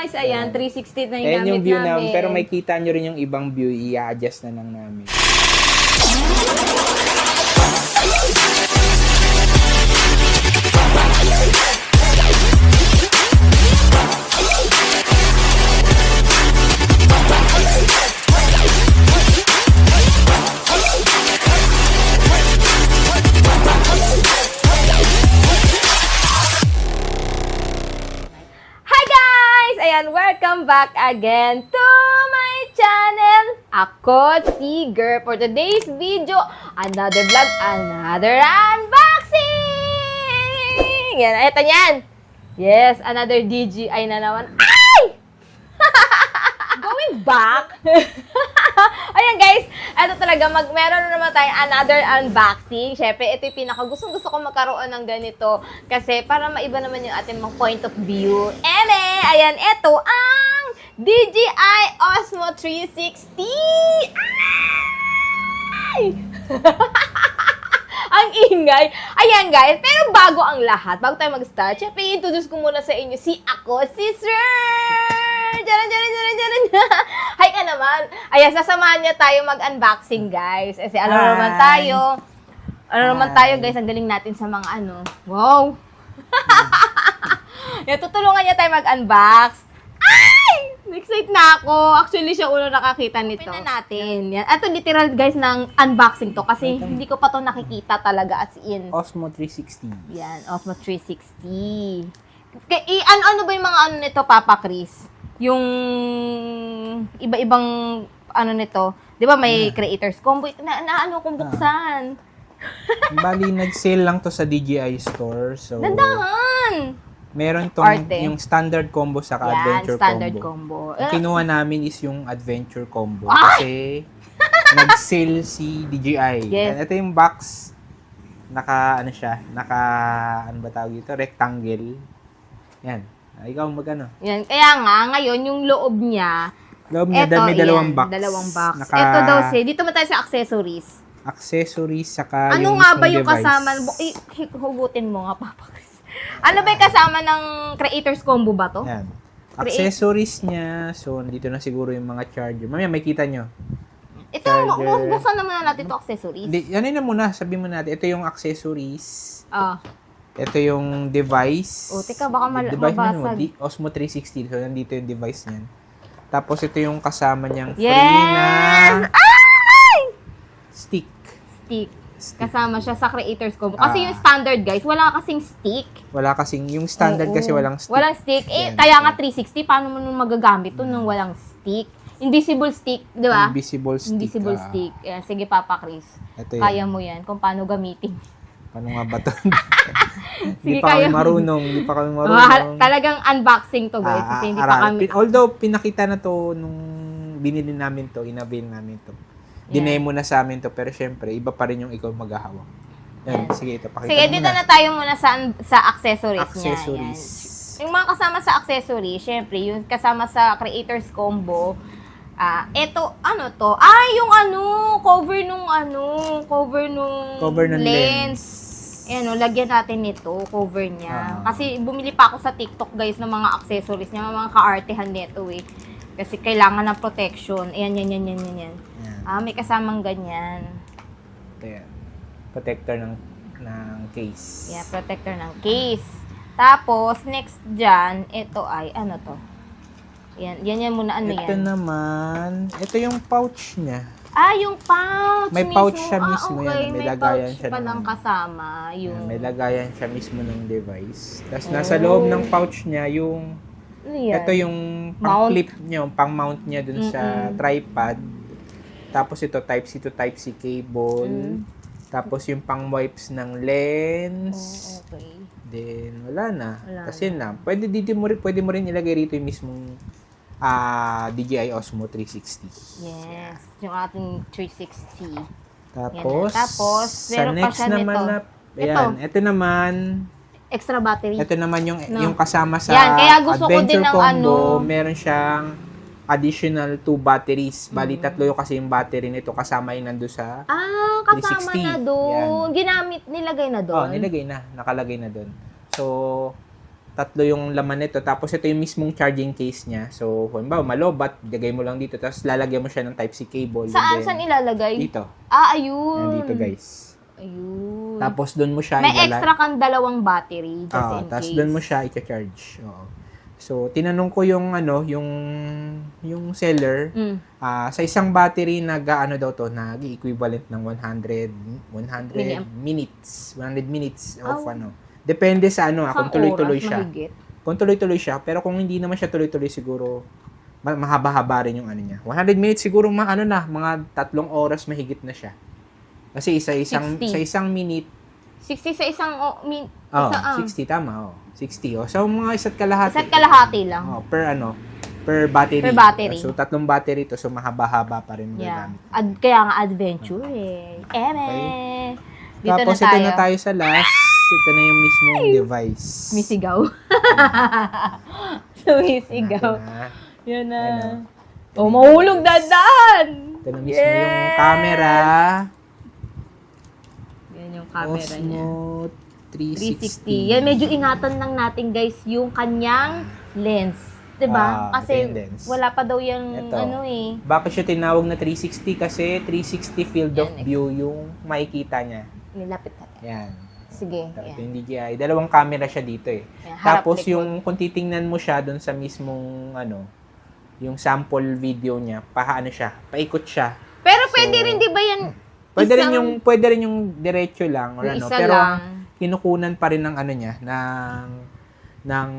guys! Ayan, 360 na yung Ayan gamit yung view namin. pero may kita nyo rin yung ibang view, i-adjust na lang namin. Hi guys! Ayan, welcome back again to my channel. Ako, si Girl. For today's video, another vlog, another unboxing! Yan, eto yan. Yes, another DJI na naman. Ay! Going back. Ayan guys, ito talaga, meron na naman tayong another unboxing. Syempre, ito yung pinaka-gustong-gusto ko magkaroon ng ganito. Kasi para maiba naman yung ating mga point of view. Ayan, ito ang DJI Osmo 360. Ay! Ang ingay. Ayan guys, pero bago ang lahat, bago tayo mag-start, syempre, introduce ko muna sa inyo si Sir! Diyan. Hi ka naman. Ayan, sasamahan niya tayo mag-unboxing, guys. Kasi ano naman tayo, guys, ang galing natin sa mga ano. Wow! Yan, tutulungan niya tayo mag-unbox. Ay! Excited na ako. Actually, siya ulo nakakita nito. Tignan natin. Yan. Ito literal, guys, ng unboxing to. Kasi hindi ko pa to nakikita talaga as in. Osmo 360. Yan, Osmo 360. Ano ba yung mga ano nito, Papa Chris? Yung iba-ibang ano nito. Di ba may creators combo? Na ano kung buksan? Bali, nag-sale lang to sa DJI store. So, Dandahan! meron tong Arte. yung standard combo sa Yan, adventure standard combo. combo. Ang kinuha namin is yung adventure combo. Ay! Kasi nag-sale si DJI. Yes. And ito yung box. Ano ba tawag dito? Rectangle. Yan. Ikaw magano? Yan. Kaya nga, ngayon, yung loob niya, Loob niya, eto, may dalawang yan, box. dalawang box. Ito daw dito mo tayo sa accessories. Accessories, saka Ano yung nga ba mismong yung device. kasama? Hugutin mo nga, Papa Chris. Ano ba yung kasama ng creators combo ba to? Yan. Accessories niya. So, dito na siguro yung mga charger. Mamaya, may kita nyo. Ito, Charger. buksan na muna natin to accessories. Hindi, ano na muna, sabihin mo natin. Ito yung accessories. Ah. Ito yung device. Oh, teka, baka device mabasag. Osmo 360. So, nandito yung device niyan. Tapos, ito yung kasama niyang free Yes! na Ay! stick. Stick. Kasama siya sa creators combo. Kasi yung standard, guys, wala kasing stick. Wala kasing, yung standard kasi walang stick. Walang stick. Yan. Kaya nga 360, paano mo nun magagamit to nung walang stick? Invisible stick, di ba? Invisible stick. Invisible stick. Yan, sige, Papa Chris. Ito Kaya mo yan kung paano gamitin. Paano nga ba ito? Sige, Hindi pa kaya kami marunong. Talagang unboxing to, guys. Kasi hindi pa kami... Although, pinakita na to nung binili namin to, inavail namin to. Dinemo na sa amin to, pero syempre, iba pa rin yung ikaw maghahawak. Yan, sige, ito, pakita Sige, mo dito na. na tayo muna sa accessories, Accessories. niya. Yan. Yung mga kasama sa accessories, syempre, yung kasama sa creators combo, eto, ano to? Yung cover nung lens. Ayan, lagyan natin nito, cover niya. Kasi bumili pa ako sa TikTok, guys, ng mga accessories niya, mga kaartehan nito eh. Kasi kailangan ng protection. Ayan. Yan. May kasamang ganyan. Ito yan. Protector ng case. Yeah, protector ng case. Tapos, next dyan, ito ay, ano to? Yan muna, Ito naman, ito yung pouch niya. Yung pouch May mismo. pouch siya mismo Okay. yan. May lagayan pouch siya palang kasama. Yan, Yung, may lagayan siya mismo ng device. Tapos nasa loob ng pouch niya yung ito yung pang-clip niya, pang-mount niya dun sa tripod. Tapos ito Type-C to Type-C cable. Tapos yung pang-wipes ng lens. okay. Then wala na. Kasi na. Pwede mo rin ilagay rito yung mismong DJI Osmo 360. Yes. Yung ating 360. Tapos, Tapos, sa meron pa next siya naman nito. ito naman, Extra battery. ito naman yung kasama sa Yan, kaya gusto ko din Adventure ng Combo, meron siyang additional 2 batteries. Bali, tatlo yung kasi yung battery nito kasama yung nando sa Kasama 360. na doon. Ginamit, nilagay na doon. nilagay na. Nakalagay na doon. So, tatlo yung laman nito. Tapos ito yung mismong charging case niya. So, halimbawa, malobat, lagay mo lang dito. Tapos lalagyan mo siya ng Type-C cable. Saan ilalagay? Dito. Ayun. Yan dito, guys. Ayun. Tapos doon mo siya May extra kang dalawang battery just in tapos case. doon mo siya i-charge. Oo. So, tinanong ko yung yung seller, sa isang battery nag-ano daw to, nag-equivalent ng 100 minutes. 100 minutes of Depende sa kung tuloy-tuloy siya. Mahigit. Kung tuloy-tuloy siya, pero kung hindi naman siya tuloy-tuloy siguro mahaba-haba rin yung niya. 100 minutes siguro mga 3 oras mahigit na siya. Kasi sa isang minute 60 sa isang 60 tama 60 So mga isa't kalahati. Isa't kalahati lang. Per battery. Per battery. So 3 battery to, so mahaba-haba pa rin magagamit. Kaya nga adventure eh. Dito Tapos na tayo. ito na tayo sa last. Ito na yung mismong device. Misigaw. Sumisigaw. Yan na. Mahulog dandan! Ito na mismo yung camera. Yan yung camera niya. Osmo 360. Yan, medyo ingatan lang natin guys yung kanyang lens. Diba? Kasi lens. wala pa daw yung Bakit siya tinawag na 360? Kasi 360 field of view yung makikita niya. Nilapit natin. Yan. Sige. Ito yung DJI. Dalawang camera siya dito eh. Yan, Tapos likod. yung kung titingnan mo siya doon sa mismong yung sample video niya, siya, paikot siya. Pero pwede rin 'di ba yan? Pwede rin yung diretso lang or isa pero lang. kinukunan pa rin ng niya ng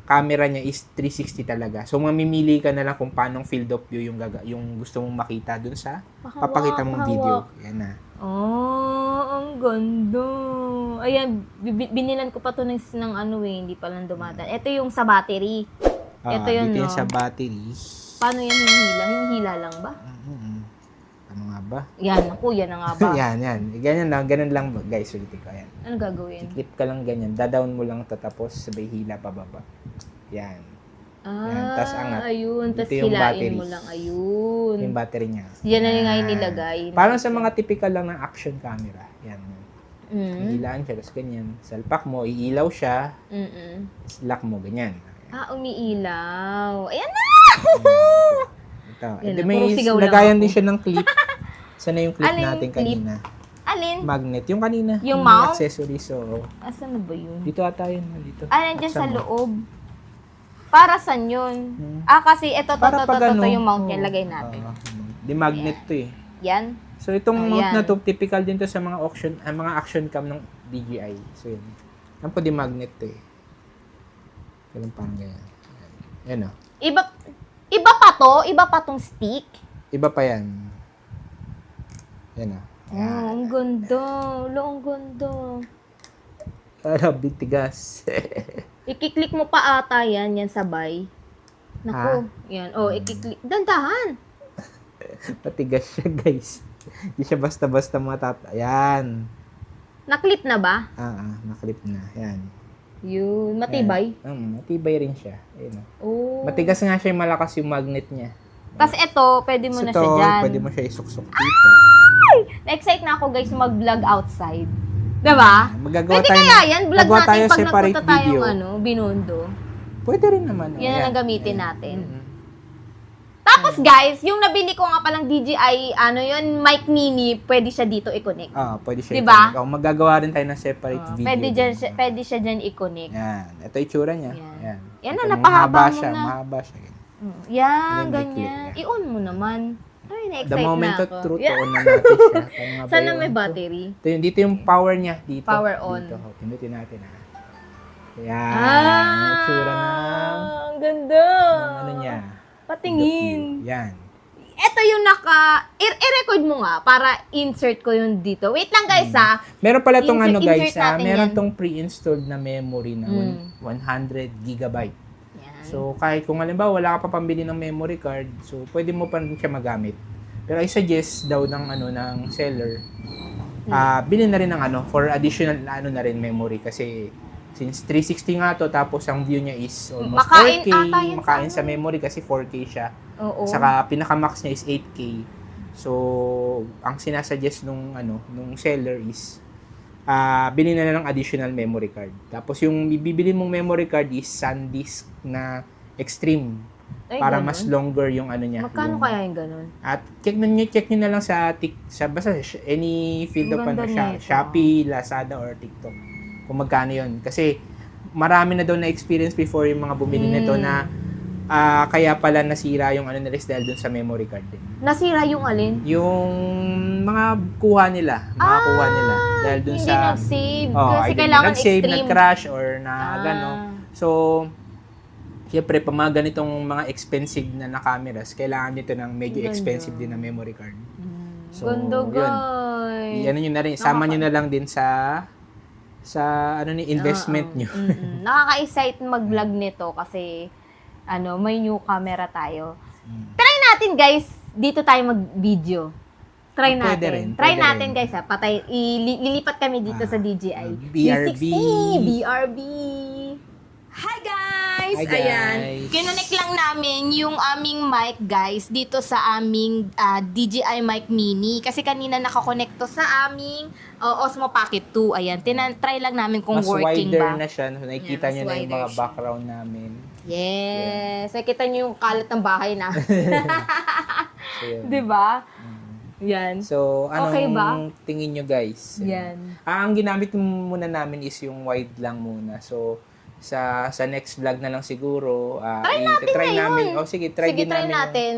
camera niya is 360 talaga. So mamimili ka na lang kung paanong field of view yung gusto mong makita doon sa papakita mong video. Yan na. Ang ganda. Ayan, binilan ko pa to ng hindi pa lang dumadaan. Ito yung sa battery. Ito yun, dito yung sa battery. Paano yan hinihila? Hinihila lang ba? Ano nga ba? Yan, yan na nga ba? yan. Ganun lang guys. Ulitin ko. Yan. Ano gagawin? I-clip ka lang ganyan. Dadown mo lang ito tapos sabay hila pababa. Yan. Yan. Tas angat. Ayun. Tas Ito yung hilain battery. mo lang. Ayun. Yung battery niya. Yan na nga yung nilagay. Parang sa mga typical lang ng action camera. Yan. Hilaan siya. Tapos ganyan. Salpak mo. Iilaw siya. Lock mo. Ganyan. Umiilaw. Ayan na! Ito. Yan na, May puro sigaw lang lagayan ako. din siya ng clip. Sana yung clip Alin natin clip? kanina. Alin? Magnet. Yung kanina. Yung mount? Accessory. So, Asan na ba yun? dito ata yun. Dito. Nandiyan sa loob. Para saan yun? Kasi ito yung mount niya. Lagay natin. Di magnet to eh. Yan. So itong mount yan. na to, typical din to sa mga action cam ng DJI. So yun. Yan po di magnet to eh. Ganun parang ganyan. Yan o. Iba pa to? Iba pa tong stick? Iba pa yan. Yan o. Ang ganda. Ang ganda. Bitigas. Ikiklik mo pa ata yan sabay. Naku. Yan. Ikiklik. Dandahan. Patigas siya guys. Hindi siya basta-basta Ayan. Naklip na ba? Naklip na. Yan. Yun. Matibay? Matibay rin siya. Ayun o. Oh. Matigas nga siya, malakas yung magnet niya. Tapos ito, pwede mo na siya dyan. Pwede mo siya isuksok dito. Na-excite na ako guys mag-vlog outside. Diba? Magagawa Pwede tayo kaya yan? Vlog magawa natin tayo pag separate nagpunta tayong video. Binondo. Pwede rin naman. Yan ang gamitin natin. Mm-hmm. Tapos guys, yung nabili ko nga palang DJI, mic mini, pwede siya dito i-connect. Pwede siya Diba? i-connect. Magagawa rin tayo ng separate video. Pwede siya dyan i-connect. Yan. Ito yung itsura niya. Yan. Yan Ito, na, napahaba mo siya, na. Mahaba siya. Yan, Yung ganyan. i-click I-on mo naman. Ay, na-excite The moment na of ako. truth, Yeah. on na natin siya. Paano nga ba Sana yun? may battery. Dito yung power niya. Dito. Power on. Dito. Pinutin natin. Yan. Yung itsura Ang ganda. ng ano niya. Patingin. Yan. Ito yung i-record mo nga para insert ko yun dito. Wait lang guys ha. Meron pala tong Insert natin meron yan. tong pre-installed na memory na 100 gigabyte. Yan. So, kahit kung halimbawa wala ka pa pambili ng memory card, so pwede mo pa rin siya magamit. Pero I suggest daw ng seller, bilhin na rin ng for additional na rin memory kasi since 360 nga to tapos ang view niya is almost Makain 4K, ata yan makain sa sa memory kasi 4K siya. Oo. Saka pinaka-max niya is 8K. So, ang sinasuggest nung seller is bilhin na lang ng additional memory card. Tapos yung bibili mong memory card is SanDisk na Extreme. Ay, Para ganun? mas longer yung ano niya. Magkano yung- kaya yung ganun? At check nyo na lang sa basta any field of Ang ano, ganda nito. Shopee, Lazada, or TikTok. Kung magkano yun. Kasi marami na daw na experience before yung mga bumili nito na kaya pala nasira yung ano nila is dahil dun sa memory card din. Nasira yung alin? Yung mga kuha nila. Dahil dun Hindi sa... nag-save. Oh, Kasi either kailangan nag-save, extreme. nag-crash, or na Ah. gano. So, siyempre, pag mga ganitong mga expensive na cameras, kailangan nito ng medyo Ganda. expensive din na memory card. So, Ganda, yun. guys. Ano nyo na rin, sama nyo na lang din sa ano ni investment nyo. Nakaka-excite mag-vlog nito kasi may new camera tayo. Try natin, guys. Dito tayo mag-video. Try Pwede natin. rin, Try pwede natin, rin. guys, ha. Lilipat kami dito sa DJI. BRB. 360 BRB. Hi, guys! Hi, guys. Ayan. Kinonect lang namin yung aming mic, guys, dito sa aming DJI Mic Mini. Kasi kanina nakakonect to sa aming Osmo Pocket 2. Ayan. Try lang namin kung Mas working wider ba. na siya. Nakikita Mas nyo na yung wider mga siya. background namin. Yes. Nakita niyo yung kalat ng bahay na. So, yun. 'Di ba? Yan. So, anong Okay ba? tingin nyo, guys? Yan. Ang ginamit muna namin is yung wide lang muna. So, sa next vlog na lang siguro, try namin. Oh, sige, try din try namin. natin.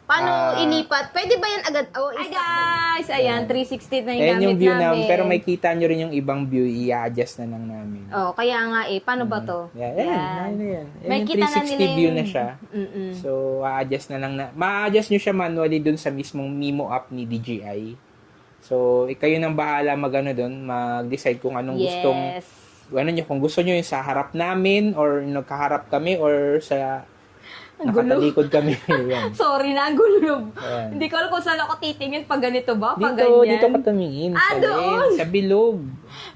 Paano ilipat? Pwede ba yan agad? Hi guys! Ayan, 360 na yung Ayan gamit yung view namin. pero may kita nyo rin yung ibang view, i-adjust na lang namin. Oh, kaya nga paano ba to? Yan. Yan. Yan May yung kita na 360 nila view yung- na siya. Mm-mm. So, a-adjust na lang ma-adjust nyo siya manually dun sa mismong Mimo app ni DJI. So, kayo nang bahala doon, mag-decide kung anong gustong, kung gusto nyo yung sa harap namin, or nagkaharap kami, or sa nakatalikod kami. Yan. Sorry na, ang gulo. Ayan. Hindi ko alam kung saan ako titingin. Pag ganito ba? Pag Dito ganyan? ka tumingin. Ah, doon! Sa bilog.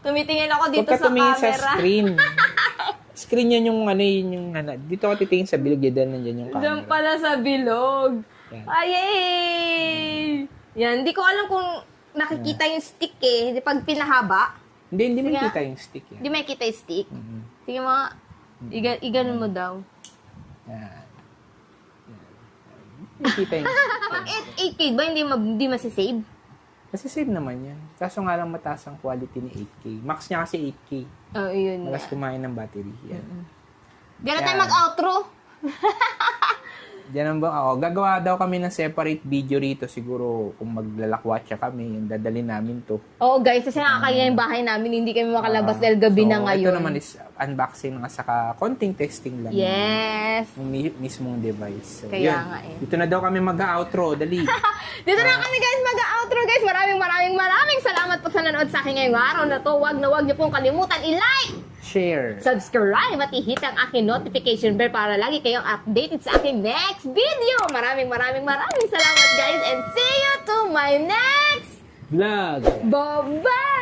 Tumitingin ako Huwag dito ka sa tumingin camera. sa screen. Screen yan yung dito ka titingin sa bilog, yan nandiyan yung Diyan camera. pala sa bilog. Yan. Ayay! Yan, hindi ko alam kung nakikita yung stick eh. Pag pinahaba, Hindi Sige. makita yung stick yan. hindi makikita yung stick. Mhm. Sige mga, iganon mo daw. Yan. Makita yung stick. Pag 8K ba, hindi masisave? Kasi save naman yan. Kaso nga lang mataas ang quality ni 8K. Max niya kasi 8K. Oo, yun Malas nga. kumain ng battery. Yan. Gano'n tayo Yan. mag-outro. Diyan ba? Gagawa daw kami ng separate video rito. Siguro kung maglalakwatsa kami, yung dadalhin namin to. Oo guys, kasi nakakaya yung bahay namin, hindi kami makalabas dahil gabi na ngayon. Ito naman is unboxing nga saka konting testing lang. Yes. Ng mismong device. So, Kaya yun. nga eh. Dito na daw kami mag-outro. Dali. Dito na kami guys, mag-outro guys. Maraming salamat po sa nanood sa akin ngayong araw na to. Wag niyo pong kalimutan i-like, Share. subscribe at i-hit ang aking notification bell para lagi kayong updated sa aking next video. Maraming salamat guys and see you to my next Vlog. bye-bye!